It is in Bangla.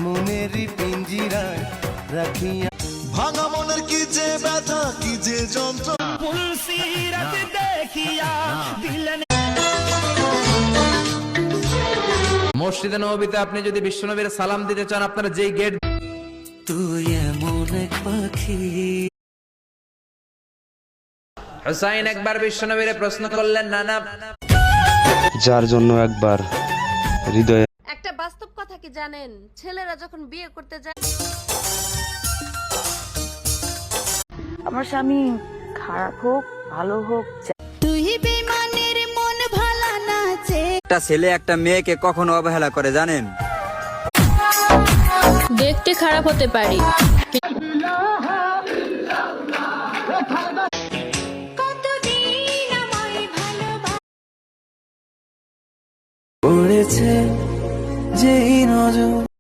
মনেরই পিঞ্জিরায় রাখিয়া। ভাঙা মনের কি যে ব্যথা, কি যে যন্ত্রণা। মসজিদে নববীতে আপনি যদি বিশ্বনবীর সালাম দিতে চান, আপনারা যেই গেট। তুই এমন এক পাখি। হুসাইন একবার বিশ্বনবীর প্রশ্ন করলেন, নানা যার জন্য একবার হৃদয়ে। একটা বাস্তব কথা কি জানেন, ছেলেরা যখন বিয়ে করতে যায়, আমার স্বামী খারাপ হোক ভালো হোক, তুই বেমানের মন ভালা নাচে। একটা ছেলে একটা মেয়েকে কখনো অবহেলা করে জানেন? দেখতে খারাপ হতে পারি, পড়েছে যেই নজর